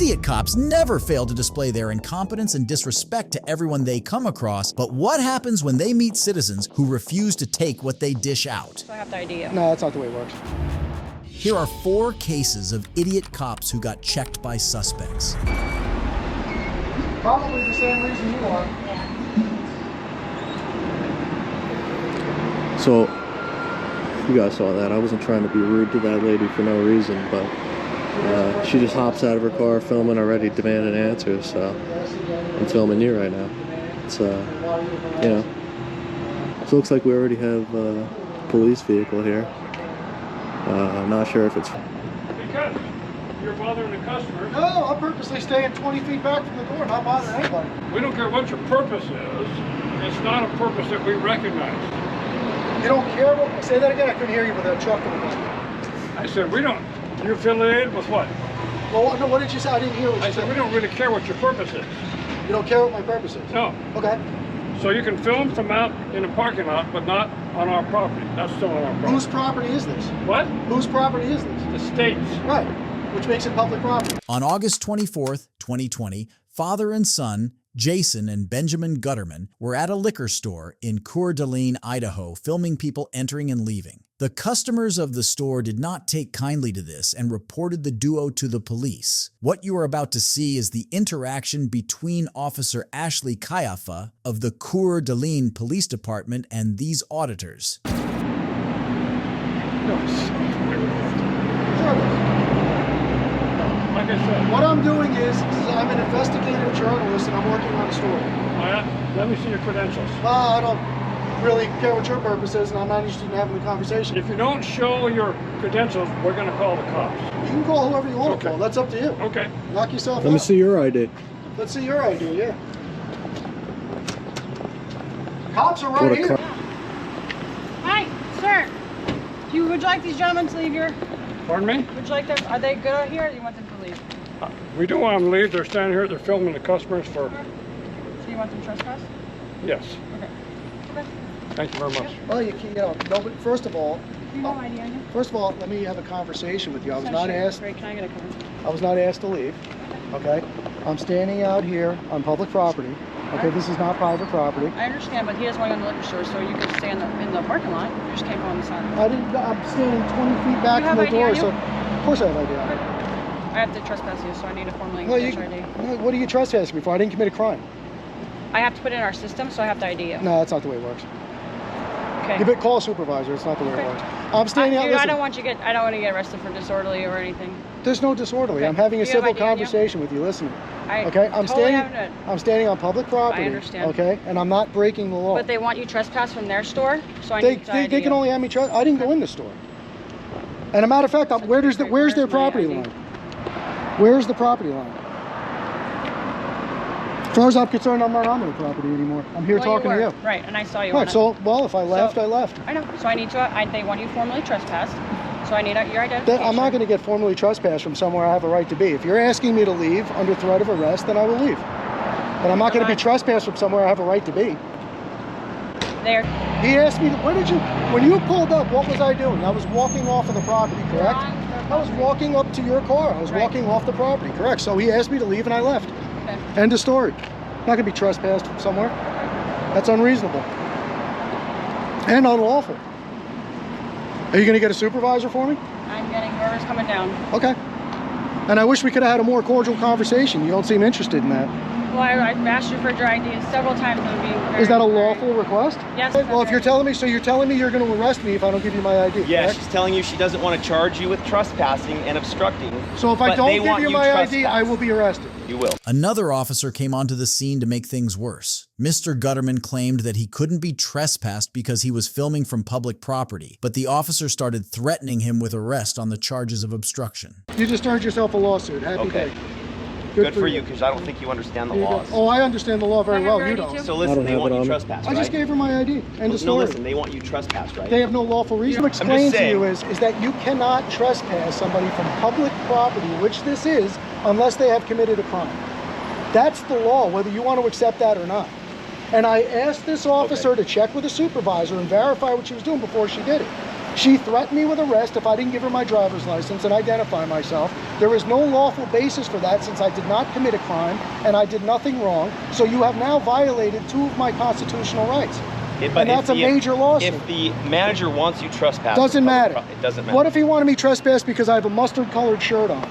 Idiot cops never fail to display their incompetence and disrespect to everyone they come across, but what happens when they meet citizens who refuse to take what they dish out? So I have to ID you. No, that's not the way it works. Here are 4 cases of idiot cops who got checked by suspects. Probably the same reason you are. So, you guys saw that. I wasn't trying to be rude to that lady for no reason, but she just hops out of her car filming already, demanding answers, so I'm filming you right now. It's, you know, so it looks like we already have a police vehicle here. I'm not sure if it's... Because you're bothering the customers. No, I'm purposely staying 20 feet back from the door, not bothering anybody. We don't care what your purpose is. It's not a purpose that we recognize. You don't care what... Say that again, I couldn't hear you with that truck in the back. I said, we don't... You're affiliated with what? Well, no, what did you say? I didn't hear what you I said, we don't really care what your purpose is. You don't care what my purpose is? No. Okay. So you can film from out in a parking lot, but not on our property. That's still on our property. Whose property is this? What? Whose property is this? The state's. Right, which makes it public property. On August 24th, 2020, father and son, Jason and Benjamin Gutterman, were at a liquor store in Coeur d'Alene, Idaho, filming people entering and leaving. The customers of the store did not take kindly to this and reported the duo to the police. What you are about to see is the interaction between Officer Ashley Kayafa of the Coeur d'Alene Police Department and these auditors. Like I said. What I'm doing is I'm an investigative journalist and I'm working on a story. Let me see your credentials. Well, I don't really care what your purpose is and I'm not interested in having the conversation. If you don't show your credentials, we're going to call the cops. You can call whoever you want to call. That's up to you. Okay. Knock yourself out. Let me see your ID. Let's see your ID, yeah. Cops are right here. Hi, sir. Would you like these gentlemen to leave your... Pardon me? Would you like them... Are they good out here or do you want them to leave? We do want them to leave. They're standing here. They're filming the customers for... So you want them to trespass? Yes. Okay. Okay. Thank you very much. Well, you know, nobody, first of all... Do you know ID on you? First of all, let me have a conversation with you. I was Sure. not asked... Great. Can I get a cover? I was not asked to leave, okay? I'm standing out here on public property, okay? This is not private property. I understand, but he doesn't want to go in the liquor store, so you can stay in the parking lot. You just can't go on the side. I'm standing 20 feet back You from the have ID door, on you? so... Of course I have ID on me. I have to trespass you, so I need to formally Well, get your ID. what are you trespassing me for? I didn't commit a crime. I have to put it in our system, so I have to ID you. No, that's not the way it works. Okay. You call a supervisor, it's not the way it Okay. works. I'm standing out, Dude, I listen, don't want to get arrested for disorderly or anything. there's no disorderly. Okay. I'm having a Do you have civil ID on you? conversation with you, listen. I Okay, totally have it. I'm standing on public property. I understand. Okay, and I'm not breaking the law. But they want you trespass from their store, so I They need to ID can you. only have me I didn't go in the store. And a matter of fact, where's their Where's my property ID? line? Where's the property line? As far as I'm concerned, I'm not on their property anymore. I'm here talking to you. Right, and I saw you Right, on it. so, well, if I left, I left. I know, so I need to, they want you formally trespassed, so I need your identification. I'm not going to get formally trespassed from somewhere I have a right to be. If you're asking me to leave under threat of arrest, then I will leave. But I'm not going to be trespassed from somewhere I have a right to be. There. He asked me, when you pulled up, what was I doing? I was walking off of the property, correct? I was walking up to your car. I was walking off the property, correct? So he asked me to leave and I left. Okay. End of story. I'm not going to be trespassed from somewhere. That's unreasonable. And unlawful. Are you going to get a supervisor for me? I'm getting whoever's coming down. Okay. And I wish we could have had a more cordial conversation. You don't seem interested in that. Well, I've asked you for your ID several times. Is that a lawful request? Yes. Well, if you're telling me, so you're telling me you're going to arrest me if I don't give you my ID, Yeah, correct? she's telling you she doesn't want to charge you with trespassing and obstructing. So if I but don't they give want you my ID, trespass. I will be arrested. You will. Another officer came onto the scene to make things worse. Mr. Gutterman claimed that he couldn't be trespassed because he was filming from public property, but the officer started threatening him with arrest on the charges of obstruction. You just earned yourself a lawsuit. Happy Okay. day. Good for you, because I don't think you understand the There you go. laws. Oh, I understand the law very Do I have well. your You ID don't. too? So listen, I they don't want have it you on. trespassed, I right? just gave her my ID. End of No, story. listen, they want you trespassed, right? They have no lawful reason to explain to saying. you is that you cannot trespass somebody from public property, which this is, unless they have committed a crime. That's the law, whether you want to accept that or not. And I asked this officer to check with a supervisor and verify what she was doing before she did it. She threatened me with arrest if I didn't give her my driver's license and identify myself. There is no lawful basis for that since I did not commit a crime and I did nothing wrong. So you have now violated 2 of my constitutional rights. And that's a major lawsuit. If the manager wants you trespassed, doesn't matter. It doesn't matter. What if he wanted me trespassed because I have a mustard colored shirt on?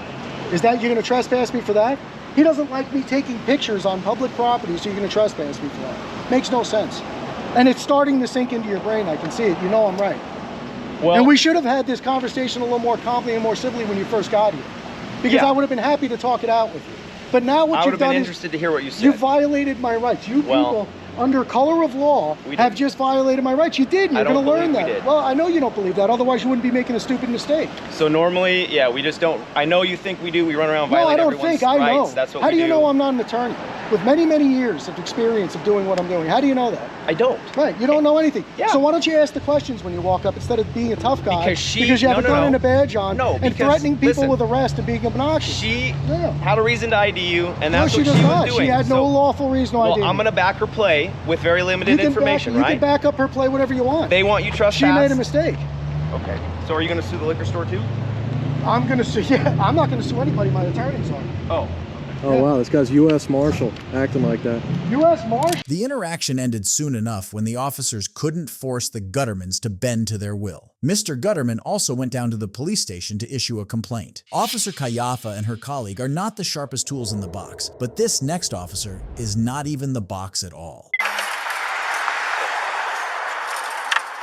Is that, you're going to trespass me for that? He doesn't like me taking pictures on public property, so you're going to trespass me for that. Makes no sense. And it's starting to sink into your brain. I can see it. You know I'm right. Well, and we should have had this conversation a little more calmly and more civilly when you first got here. Because I would have been happy to talk it out with you. But now what you've done is... I would have been interested to hear what you said. You violated my rights. You people, under color of law, have just violated my rights. You did, and you're going to learn that. Well, I know you don't believe that. Otherwise, you wouldn't be making a stupid mistake. So normally, yeah, we just don't... I know you think we do. We run around violating everyone's rights. I know. That's what How we do. do you know I'm not an attorney? With many, many years of experience of doing what I'm doing. How do you know that? I don't. Right, you don't know anything. Yeah. So why don't you ask the questions when you walk up instead of being a tough guy? Because you have a gun and a badge on and threatening people with arrest and being obnoxious. She had a reason to ID you, and that's what she was doing. She had no lawful reason to ID you. I'm going to back her play with very limited information, right? You can back up her play whatever you want. They want you trespassed. She made a mistake. Okay. So are you going to sue the liquor store too? I'm going to sue, I'm not going to sue anybody. My attorney's on. Oh. Oh, wow, this guy's U.S. Marshal acting like that. U.S. Marshal? The interaction ended soon enough when the officers couldn't force the Guttermans to bend to their will. Mr. Gutterman also went down to the police station to issue a complaint. Officer Kayafa and her colleague are not the sharpest tools in the box, but this next officer is not even the box at all.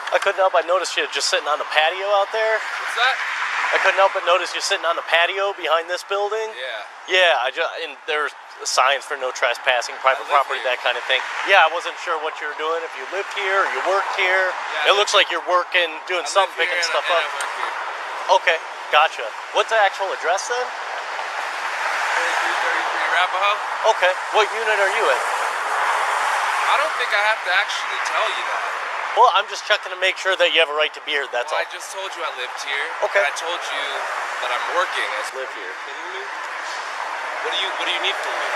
I couldn't help but notice you just sitting on the patio out there. What's that? I couldn't help but notice you sitting on the patio behind this building. Yeah. Yeah, and there's signs for no trespassing, private property, that kind of thing. Yeah, I wasn't sure what you were doing, if you lived here or you worked here. Yeah, it looks like you're working, doing something, picking stuff up. I work here. Okay, gotcha. What's the actual address then? 3333 Arapahoe. Okay, what unit are you in? I don't think I have to actually tell you that. Well, I'm just checking to make sure that you have a right to be here, that's all. I just told you I lived here. Okay. And I told you that I'm working. I live here. Kidding me? What do you need from me?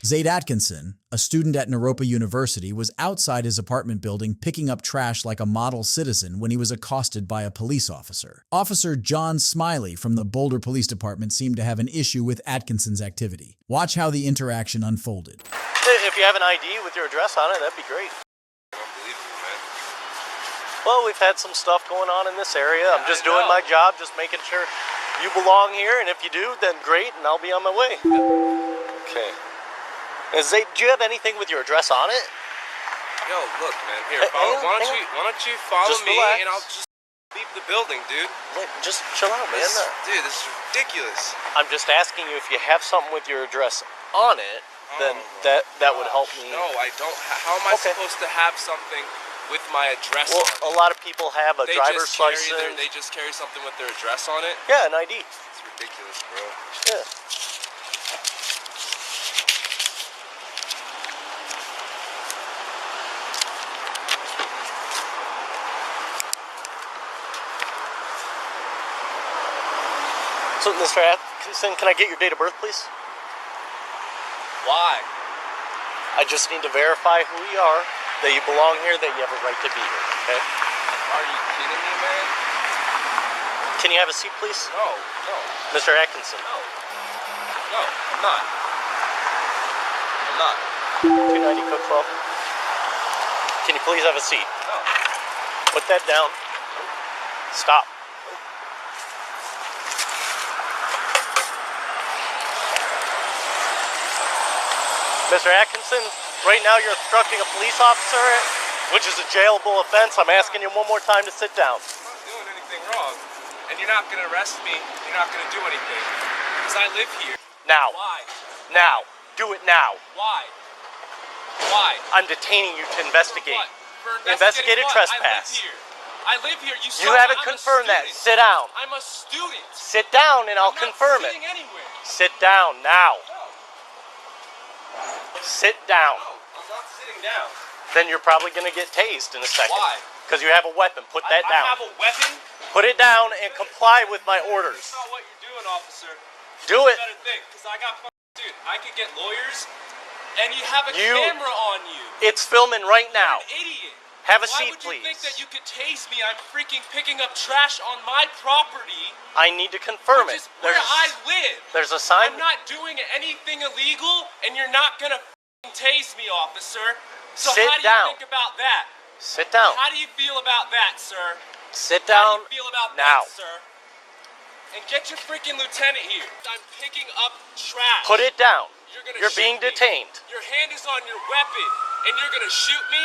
Zaid Atkinson, a student at Naropa University, was outside his apartment building picking up trash like a model citizen when he was accosted by a police officer. Officer John Smiley from the Boulder Police Department seemed to have an issue with Atkinson's activity. Watch how the interaction unfolded. If you have an ID with your address on it, that'd be great. Unbelievable, man. Well, we've had some stuff going on in this area. I'm just doing my job, just making sure you belong here, and if you do, then great, and I'll be on my way. Okay. Do you have anything with your address on it? Yo, look, man. Here, why don't you follow just me, relax. and I'll just leave the building, dude. Just chill out, man. Dude, this is ridiculous. I'm just asking you if you have something with your address on it, then that would help me. No, I don't. How am I supposed to have something with my address on it? A lot of people have a driver's license. They just carry something with their address on it? Yeah, an ID. It's ridiculous, bro. Yeah. So, Mr. Atkinson, can I get your date of birth, please? Why? I just need to verify who you are, that you belong here, that you have a right to be here, okay? Are you kidding me, man? Can you have a seat, please? No. Mr. Atkinson. No, I'm not. 290 code 12. Can you please have a seat? No. Put that down. Stop. Mr. Atkinson, right now you're obstructing a police officer, which is a jailable offense. I'm asking you one more time to sit down. I'm not doing anything wrong. And you're not going to arrest me. You're not going to do anything. Because I live here. Now. Why? Now. Do it now. Why? Why? I'm detaining you to investigate. What? For Investigative what? trespass. I live here. You haven't confirmed that. Sit down. I'm a student. Sit down and I'll confirm it. I'm not sitting anywhere. Sit down now. No. Sit down. No, I'm not sitting down. Then you're probably going to get tased in a second. Why? Because you have a weapon. Put that down. I have a weapon? Put it down and comply with my orders. That's not what you're doing, officer. Do it. You better think, because I got dude, I could get lawyers, and you have a camera on you. It's filming right now. You're an idiot. Have a Why seat, would you please. think that you could tase me? I'm freaking picking up trash on my property, I need to confirm which it. is where I live. There's a sign. I'm not doing anything illegal, and you're not gonna tase me, officer. So Sit how do down. you think about that? Sit down. How do you feel about that, sir? Sit How down do you feel about now. that, sir? And get your freaking lieutenant here. I'm picking up trash. Put it down. You're You're being shoot me. detained. Your hand is on your weapon, and you're gonna shoot me?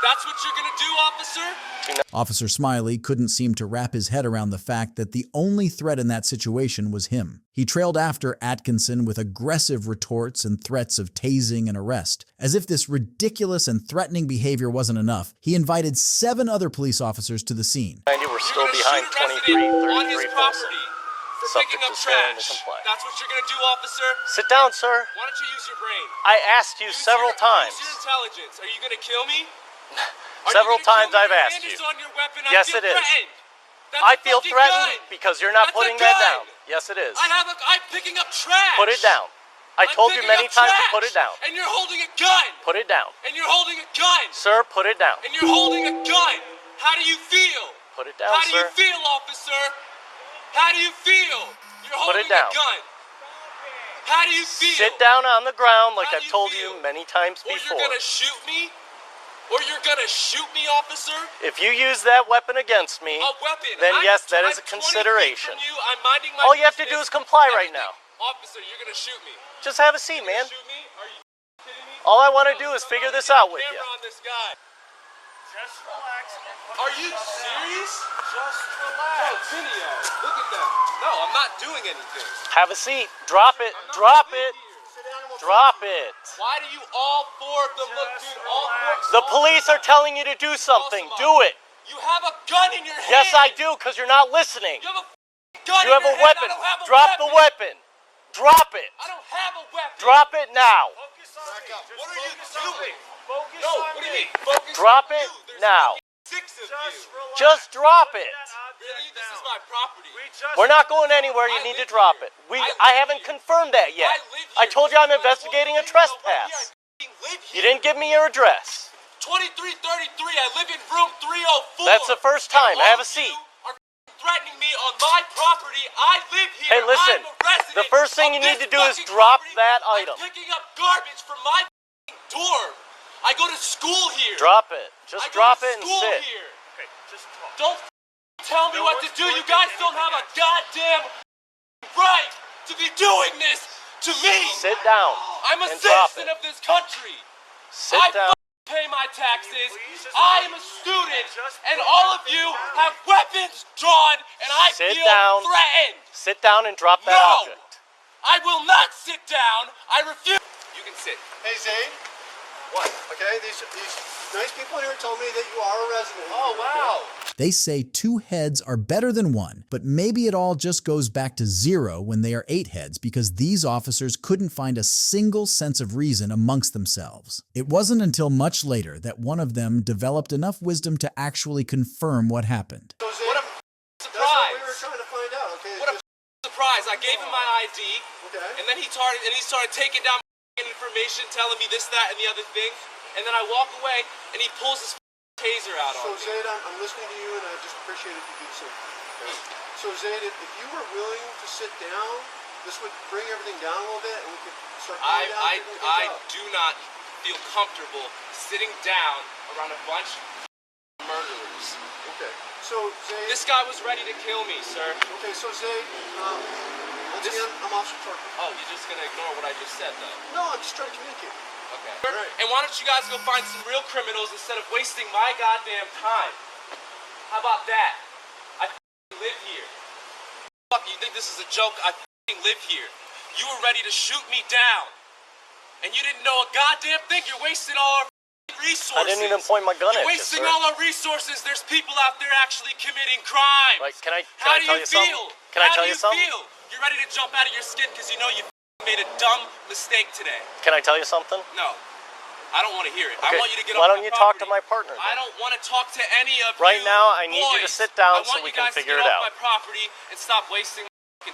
That's what you're gonna do, officer? Officer Smiley couldn't seem to wrap his head around the fact that the only threat in that situation was him. He trailed after Atkinson with aggressive retorts and threats of tasing and arrest. As if this ridiculous and threatening behavior wasn't enough, he invited 7 other police officers to the scene. And you were still You're behind gonna shoot a resident on his 2333 property for Subject picking up to failing to trash. comply. That's what you're gonna do, officer? Sit down, sir. Why don't you use your brain? I asked you several times. Use your intelligence. Are you gonna kill me? Several times I've asked you. Yes, it is. I feel threatened because you're not putting that down. Yes, it is. I'm picking up trash. Put it down. I told you many times to put it down. And you're holding a gun. Put it down. And you're holding a gun. Sir, put it down. And you're holding a gun. How do you feel? Put it down, How do you sir. feel, officer? How do you feel? You're Put holding it down. a gun. How do you feel? Sit down on the ground like How I've do you told feel? you many times Or before. you're gonna shoot me? Or you're gonna shoot me, officer? If you use that weapon against me, A weapon. then yes, that is a I'm 20 feet consideration. from you. I'm minding my All you have to do business. is comply right Everything. now. Officer, you're gonna shoot me. Just have a seat, You're man. gonna shoot me? Are you kidding me? All I want to do is figure this out with you. Camera on this guy. Just relax. Are you serious? Just Bro, relax. Tinio, look at them. No, I'm not doing anything. Have a seat. Drop it. I'm not Drop with it. you. Drop it. Why do you all 4 of them look, Just dude? All 4. relax. The police are telling you to do something. Do it. You have a gun in your hand. Yes, I do, because you're not listening. You have a gun You in have your a hand. weapon. I don't have a Drop weapon. the weapon. Drop it. I don't have a weapon. Drop it now. Focus on me. Just What are you focus on doing? me. Focus No, on what do you me. mean? Focus Drop on it you. There's now. 6 of Just you. relax. Just drop Put it. that object Really? This is down. my property. We just We're not going anywhere. You I need to live drop here. it. I I haven't live here. confirmed that yet. I live I here. told you I'm This is my investigating a whole thing, though, right trespass. here. I live here. You didn't give me your address. 2333. I live in room 304. That's the first time. And Have a all of seat. you are threatening me on my property. I live here. Hey, listen. I'm a resident The first thing of you need this to do is fucking drop property. that I'm item. picking up garbage from my dorm. I go to school here. Drop it. I Just go drop to it and school sit. Here. Okay, just talk. Don't tell me No what to one's do. You pointing guys don't have a goddamn right to be doing this to me. Sit down I'm a and drop citizen it. of this country. Sit I down. pay my taxes. please just I am a student, and all of you have weapons drawn, and I Sit feel down. threatened. Sit down and drop that No! object. I will not sit down. I refuse. You can sit. Hey Zane. What? Okay, these nice people here told me that you are a resident. Oh, wow. They say 2 heads are better than 1, but maybe it all just goes back to 0 when they are 8 heads because these officers couldn't find a single sense of reason amongst themselves. It wasn't until much later that one of them developed enough wisdom to actually confirm what happened. So Zane, What a that's what we were surprise. trying to find out. Okay. What a surprise. I gave him my ID, Okay. and then he started taking down my information, telling me this, that, and the other thing. And then I walk away, and he pulls his taser out So on me. Zane, I'm listening to you, and I just appreciate if you do the same. Okay. So Zane, if you were willing to sit down, this would bring everything down a little bit, and we could start calming down. I figuring things out. do not feel comfortable sitting down around a bunch of murderers. Okay. So Zane. This guy was ready to kill me, sir. Okay. So Zane, once This- again, I'm Officer Parker. Oh, you're just gonna ignore what I just said, though. No, I'm just trying to communicate. Okay. Right. And why don't you guys go find some real criminals instead of wasting my goddamn time? How about that? I live here. Fuck, you think this is a joke? I live here. You were ready to shoot me down. And you didn't know a goddamn thing. You're wasting all our resources. I didn't even point my gun You're at you, wasting sir. all our resources. There's people out there actually committing crimes. Like, can I How do tell you you feel? something? Can I tell you something? How do you feel? You're ready to jump out of your skin because you know you made a dumb mistake today. Can I tell you something? No. I don't want to hear it. I Okay, want you to get why off don't my you talk to property. my partner, I then? don't want to talk to any of Right you now, I need you to boys. sit down I so want we you can guys to figure get it off out. my property and stop wasting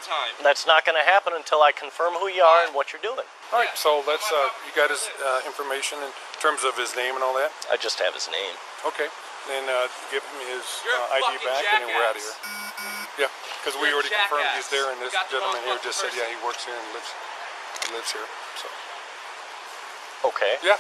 time. That's not going to happen until I confirm who you are and what you're doing. All right, so let's, you got his information in terms of his name and all that? I just have his name. Okay, then give him his You're a ID fucking back and then we're out of jackass. here. Yeah, because we You're a already confirmed he's jackass. there, and this You got the gentleman wrong here just said, person. yeah, he works here and lives here, so. Okay. Yeah.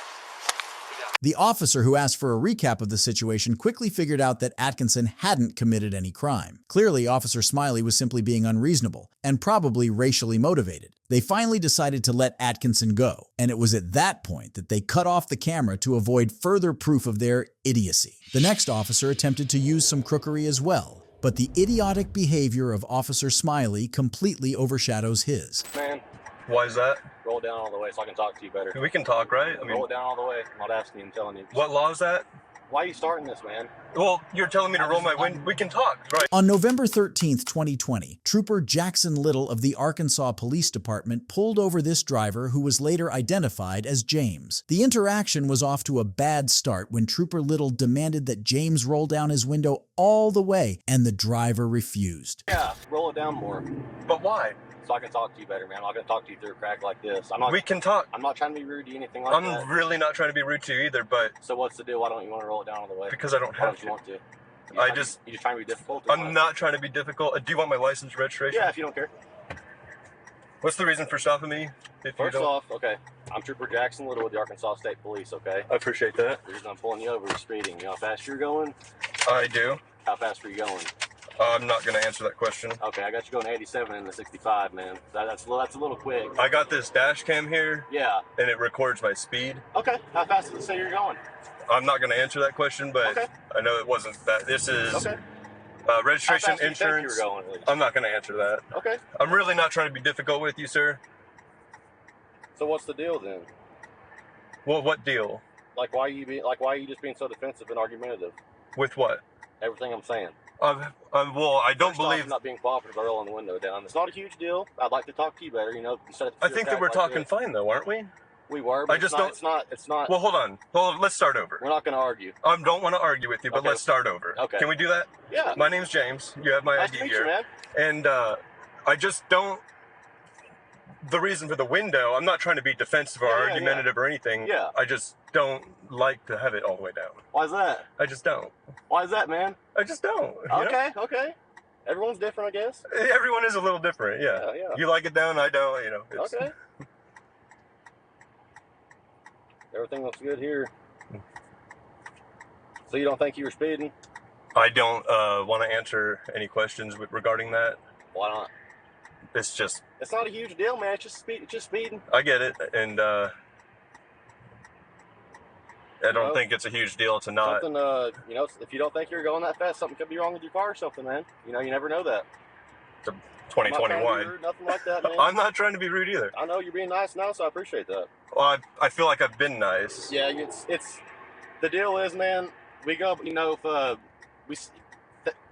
The officer who asked for a recap of the situation quickly figured out that Atkinson hadn't committed any crime. Clearly, Officer Smiley was simply being unreasonable and probably racially motivated. They finally decided to let Atkinson go, and it was at that point that they cut off the camera to avoid further proof of their idiocy. The next officer attempted to use some crookery as well, but the idiotic behavior of Officer Smiley completely overshadows his. Man, Why is that? roll it down all the way so I can talk to you better. We can talk, right? I mean, Roll it down all the way. I'm not asking you, I'm telling you. what law is that? Why are you starting this, man? Well, you're telling me to roll my window. We can talk, right? On November 13th, 2020, Trooper Jackson Little of the Arkansas Police Department pulled over this driver who was later identified as James. The interaction was off to a bad start when Trooper Little demanded that James roll down his window all the way, and the driver refused. Yeah, roll it down more But why? so I can talk to you better, man. I'm not going to talk to you through a crack like this. I'm not We can talk. I'm not trying to be rude to you, anything like that. I'm really not trying to be rude to you either, but So what's the deal? Why don't you want to roll it down all the way? because I don't Why have don't you want to? I You just, just trying to be difficult? or I'm what? not trying to be difficult. Do you want my license and registration? Yeah, if you don't care. What's the reason for stopping me? If First you don't, off, okay, I'm Trooper Jackson Little with the Arkansas State Police, okay? I appreciate that. The reason I'm pulling you over is speeding. You know how fast you're going? I do. How fast are you going? I'm not going to answer that question. Okay, I got you going 87 in the 65, man. That's a little quick. I got this dash cam here, Yeah. and it records my speed. Okay. How fast does it say you're going? I'm not going to answer that question, but Okay. I know it wasn't that. This is Okay. registration, How fast do you think insurance. you were going, at least? I'm not going to answer that. Okay. I'm really not trying to be difficult with you, sir. So what's the deal then? Well, what deal? Why are you just being so defensive and argumentative? With what? Everything I'm saying. Well, I don't First off, believe. I'm not being cooperative by rolling the window down. It's not a huge deal. I'd like to talk to you better. You know, instead of I think that we're talking fine, though, aren't we? We were. But I just it's not. Well, hold on. Let's start over. We're not going to argue. I don't want to argue with you, but Okay. let's start over. Okay. Can we do that? Yeah. My name's James. You have my Nice ID to meet here. you, man. And I just don't. The reason for the window, I'm not trying to be defensive or Yeah, yeah, argumentative or anything. Yeah. I just don't like to have it all the way down. Why's that? I just don't. Why is that, man? I just don't. you know? Okay. Okay. Everyone's different, I guess. Everyone is a little different, yeah. Yeah, yeah. You like it down, I don't, you know. It's, Okay. Everything looks good here. So you don't think you were speeding? I don't want to answer any questions regarding that. Why not? It's just, It's not a huge deal, man. It's just speeding. I get it, and I don't know, think it's a huge deal to not. Something, you know, if you don't think you're going that fast, something could be wrong with your car or something, man. You know, you never know that. To I'm not trying to be 2021. rude, nothing like that, man. I'm not trying to be rude either. I know you're being nice now, so I appreciate that. Well, I feel like I've been nice. Yeah, it's the deal is, man. We go, you know, if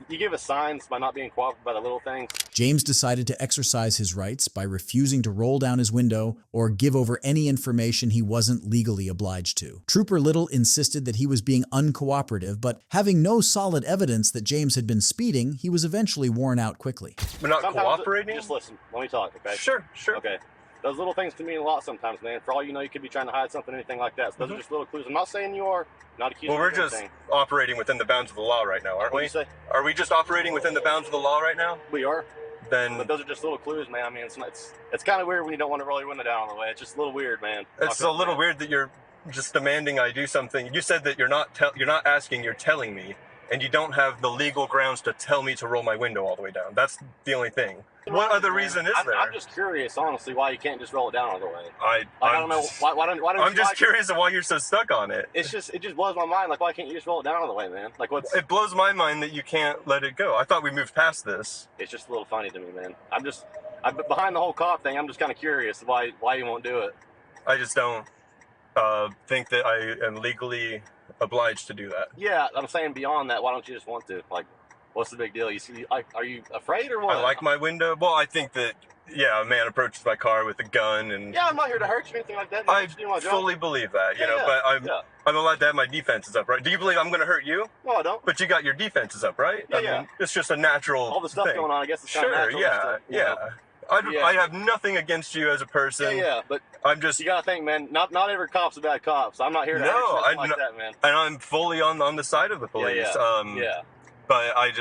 you give us signs by not being cooperative by the little things. James decided to exercise his rights by refusing to roll down his window or give over any information he wasn't legally obliged to. Trooper Little insisted that he was being uncooperative, but having no solid evidence that James had been speeding, he was eventually worn out quickly. We're not Sometimes cooperating? Just listen. Let me talk, okay? Sure. Okay. Those little things can mean a lot sometimes, man. For all you know, you could be trying to hide something, anything like that. So those are just little clues. I'm not saying you are. Not accusing Well, we're you of just anything. operating within the bounds of the law right now, aren't What do we? you say? Are we just operating within the bounds of the law right now? We are. Then But those are just little clues, man. I mean, it's kind of weird when you don't want to roll your window down on the way. It's just a little weird, man. it's a little weird that you're just demanding I do something. You said that you're not asking, you're telling me, and you don't have the legal grounds to tell me to roll my window all the way down. That's the only thing. What other reason is there? I'm just curious, honestly, why you can't just roll it down all the way. I don't know. Why don't I'm you just like curious of why you're so stuck on it. it just blows my mind. Like, why can't you just roll it down all the way, man? Like, It blows my mind that you can't let it go. I thought we moved past this. It's just a little funny to me, man. I'm behind the whole cop thing. I'm just kind of curious why you won't do it. I just don't think that I am legally obliged to do that. Yeah, I'm saying beyond that, why don't you just want to? Like, what's the big deal? You see, like, are you afraid or what? I like my window. Well, I think that yeah, a man approaches my car with a gun and... Yeah, I'm not here to hurt you or anything like that. I fully believe that, you know, but I'm allowed to have my defenses up, right? Do you believe I'm going to hurt you? No, I don't. But you got your defenses up, right? Yeah, I mean, it's just a natural all the stuff thing. going on, I guess it's kind of natural. Sure, I have nothing against you as a person. But I'm just... You got to think, man, not every cop's a bad cop, so I'm not here to hurt you like that, man. And I'm fully on the side of the police. But I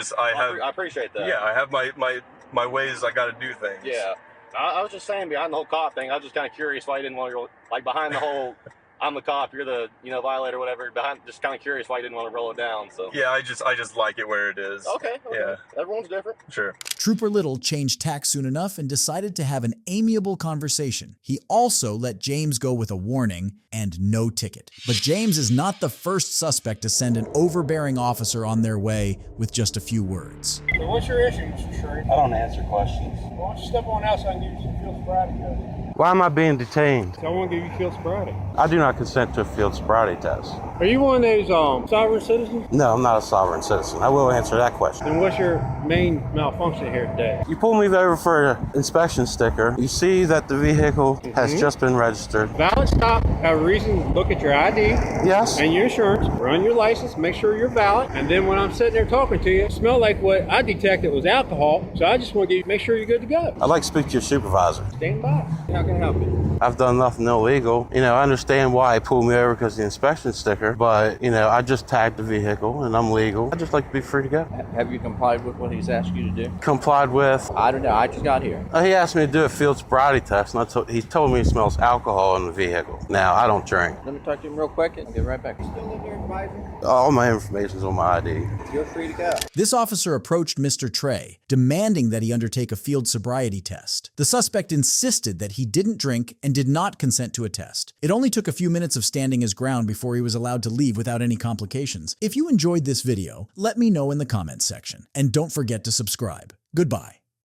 appreciate that. Yeah, I have my ways I got to do things. Yeah. I was just saying, behind the whole cop thing, I was just kind of curious why you didn't want to go, like, behind the whole, I'm the cop, you're the, violator, whatever, just kind of curious why you didn't want to roll it down, so. Yeah, I just like it where it is. Okay. Yeah. Everyone's different. Sure. Trooper Little changed tack soon enough and decided to have an amiable conversation. He also let James go with a warning and no ticket. But James is not the first suspect to send an overbearing officer on their way with just a few words. So what's your issue, Mr. Sherry? I don't answer questions. Why don't you step on out so I can give you some field sobriety test? Why am I being detained? So I want to give you field sobriety. I do not consent to a field sobriety test. Are you one of those sovereign citizens? No, I'm not a sovereign citizen. I will answer that question. Then what's your main malfunction here today? You pull me over for an inspection sticker. You see that the vehicle has just been registered. Valid stop, have a reason to look at your ID. Yes. And your insurance, run your license, make sure you're valid. And then when I'm sitting there talking to you, it smelled like what I detected was alcohol. So I just want to make sure you're good to go. I'd like to speak to your supervisor. Stand by. How can I help you? I've done nothing illegal. I understand why he pulled me over because of the inspection sticker, but, I just tagged the vehicle and I'm legal. I'd just like to be free to go. Have you complied with what he's asked you to do? Complied with? I don't know. I just got here. He asked me to do a field sobriety test, and he told me it smells alcohol in the vehicle. Now, I don't drink. Let me talk to him real quick and I'll get right back. You still live here, advisor? All my information's on my ID. You're free to go. This officer approached Mr. Trey, demanding that he undertake a field sobriety test. The suspect insisted that he didn't drink and did not consent to a test. It only took a few minutes of standing his ground before he was allowed to leave without any complications. If you enjoyed this video, let me know in the comments section. And don't forget to subscribe. Goodbye.